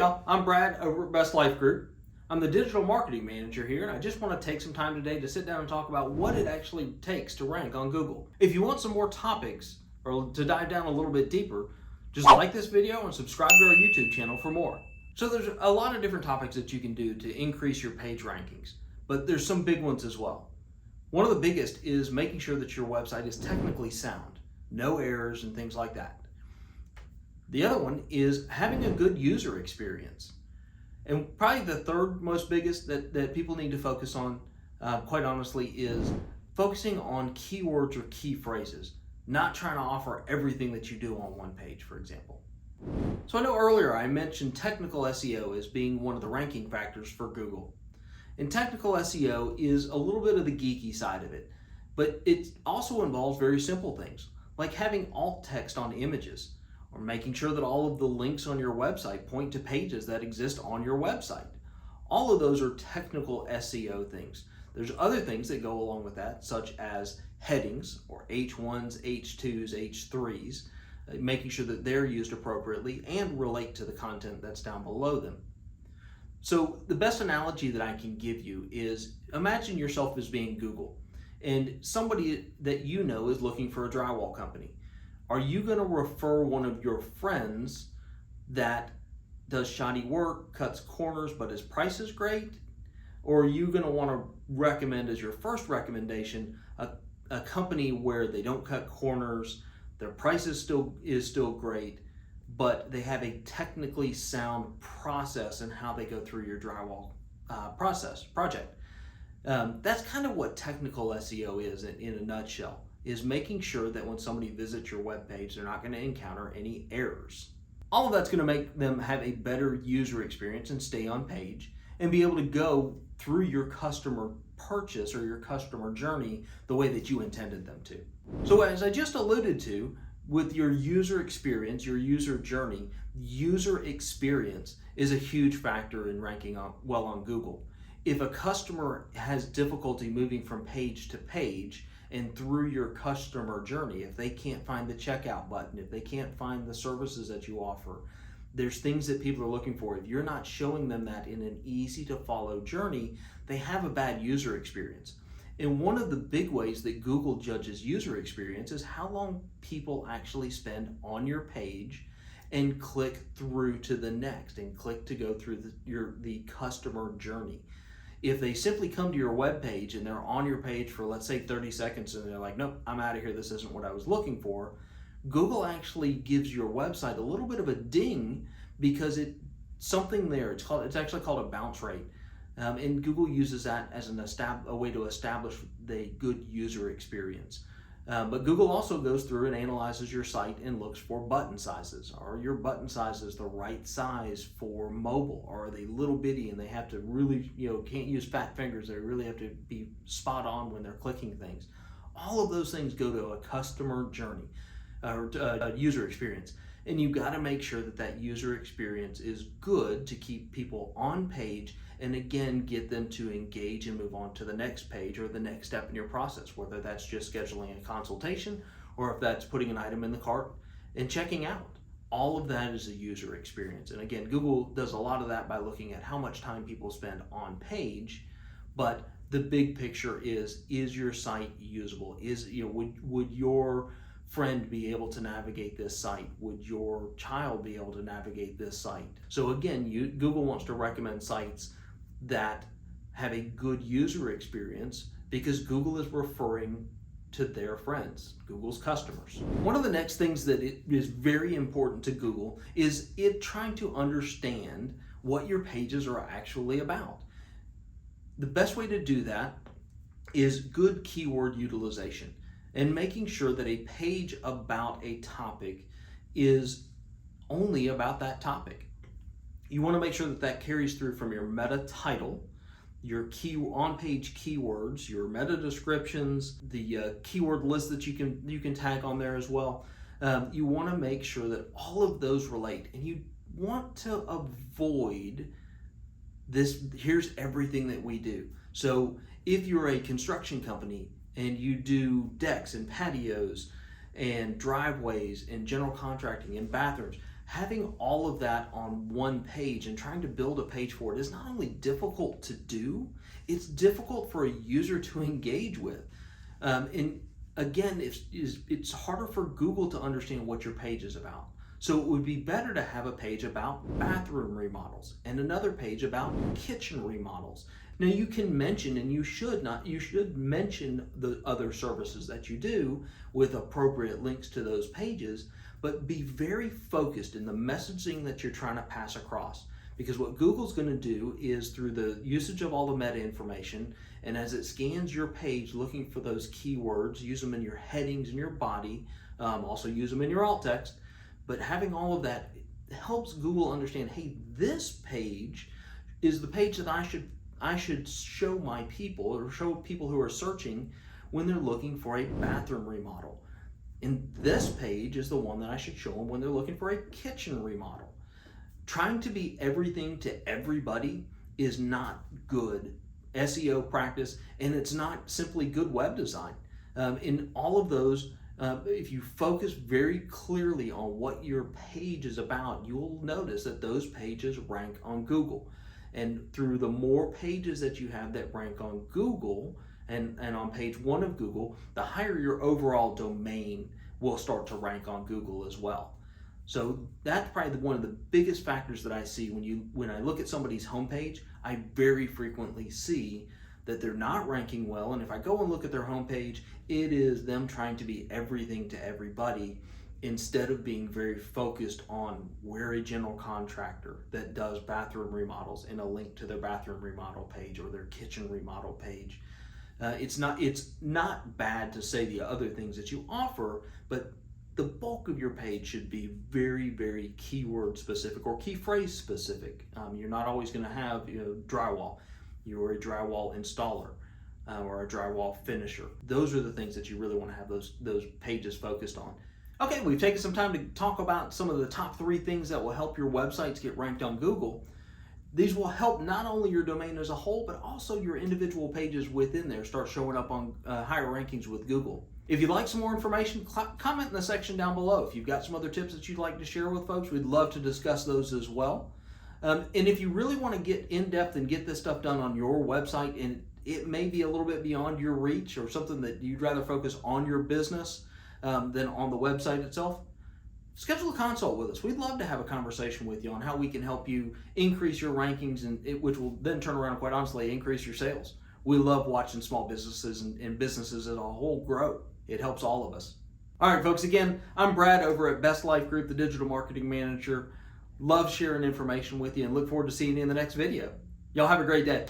y'all, I'm Brad over at Best Life Group. I'm the digital marketing manager here, and I just want to take some time today to sit down and talk about what it actually takes to rank on Google. If you want some more topics or to dive down a little bit deeper, just like this video and subscribe to our YouTube channel for more. So there's a lot of different topics that you can do to increase your page rankings, but there's some big ones as well. One of the biggest is making sure that your website is technically sound, no errors and things like that. The other one is having a good user experience. And probably the third most biggest that people need to focus on, quite honestly, is focusing on keywords or key phrases, not trying to offer everything that you do on one page, for example. So I know earlier I mentioned technical SEO as being one of the ranking factors for Google. And technical SEO is a little bit of the geeky side of it, but it also involves very simple things, like having alt text on images, or making sure that all of the links on your website point to pages that exist on your website. All of those are technical SEO things. There's other things that go along with that, such as headings, or H1s, H2s, H3s, making sure that they're used appropriately and relate to the content that's down below them. So the best analogy that I can give you is, imagine yourself as being Google, and somebody that you know is looking for a drywall company. Are you going to refer one of your friends that does shoddy work, cuts corners, but his price is great? Or are you going to want to recommend as your first recommendation a company where they don't cut corners, their price is still great, but they have a technically sound process in how they go through your drywall project? That's kind of what technical SEO is in a nutshell. Is making sure that when somebody visits your webpage, they're not going to encounter any errors. All of that's going to make them have a better user experience and stay on page and be able to go through your customer purchase or your customer journey the way that you intended them to. So as I just alluded to, with your user experience, your user journey, user experience is a huge factor in ranking well on Google. If a customer has difficulty moving from page to page, and through your customer journey, if they can't find the checkout button, if they can't find the services that you offer, there's things that people are looking for. If you're not showing them that in an easy to follow journey, they have a bad user experience. And one of the big ways that Google judges user experience is how long people actually spend on your page and click through to the next and click to go through the customer journey. If they simply come to your web page and they're on your page for, let's say, 30 seconds and they're like, nope, I'm out of here, this isn't what I was looking for, Google actually gives your website a little bit of a ding because something there, it's actually called a bounce rate. And Google uses that as a way to establish the good user experience. But Google also goes through and analyzes your site and looks for button sizes. Are your button sizes the right size for mobile? Or are they little bitty and they have to really, can't use fat fingers. They really have to be spot on when they're clicking things. All of those things go to a customer journey or a user experience. And you've got to make sure that user experience is good to keep people on page and again get them to engage and move on to the next page or the next step in your process, whether that's just scheduling a consultation or if that's putting an item in the cart and checking out. All of that is a user experience. And again, Google does a lot of that by looking at how much time people spend on page, but the big picture is your site usable? Would your friend be able to navigate this site? Would your child be able to navigate this site? So again, Google wants to recommend sites that have a good user experience because Google is referring to their friends, Google's customers. One of the next things that is very important to Google is it trying to understand what your pages are actually about. The best way to do that is good keyword utilization and making sure that a page about a topic is only about that topic. You want to make sure that carries through from your meta title, your on-page keywords, your meta descriptions, the keyword list that you can tag on there as well. You want to make sure that all of those relate, and you want to avoid this, here's everything that we do. So if you're a construction company and you do decks and patios and driveways and general contracting and bathrooms, having all of that on one page and trying to build a page for it is not only difficult to do, it's difficult for a user to engage with. And again, it's harder for Google to understand what your page is about. So it would be better to have a page about bathroom remodels and another page about kitchen remodels. Now you can mention, and you should mention the other services that you do with appropriate links to those pages, but be very focused in the messaging that you're trying to pass across. Because what Google's going to do is, through the usage of all the meta information, and as it scans your page looking for those keywords, use them in your headings and your body, also use them in your alt text, but having all of that helps Google understand, hey, this page is the page that I should show my people, or show people who are searching when they're looking for a bathroom remodel. And this page is the one that I should show them when they're looking for a kitchen remodel. Trying to be everything to everybody is not good SEO practice, and it's not simply good web design. In all of those, if you focus very clearly on what your page is about, you'll notice that those pages rank on Google. And through the more pages that you have that rank on Google, and on page 1 of Google, the higher your overall domain will start to rank on Google as well. So that's probably one of the biggest factors that I see when I look at somebody's homepage. I very frequently see that they're not ranking well, and if I go and look at their homepage, it is them trying to be everything to everybody instead of being very focused on we're a general contractor that does bathroom remodels, and a link to their bathroom remodel page or their kitchen remodel page. It's not bad to say the other things that you offer, but the bulk of your page should be very, very keyword specific or key phrase specific. You're not always going to have drywall. You're a drywall installer or a drywall finisher. Those are the things that you really want to have those pages focused on. Okay, we've taken some time to talk about some of the top 3 things that will help your websites get ranked on Google. These will help not only your domain as a whole, but also your individual pages within there start showing up on higher rankings with Google. If you'd like some more information, comment in the section down below. If you've got some other tips that you'd like to share with folks, we'd love to discuss those as well. And if you really want to get in depth and get this stuff done on your website, and it may be a little bit beyond your reach or something that you'd rather focus on your business than on the website itself, schedule a consult with us. We'd love to have a conversation with you on how we can help you increase your rankings, which will then turn around, quite honestly, increase your sales. We love watching small businesses and businesses as a whole grow. It helps all of us. All right, folks, again, I'm Brad over at Best Life Group, the Digital Marketing Manager. Love sharing information with you and look forward to seeing you in the next video. Y'all have a great day.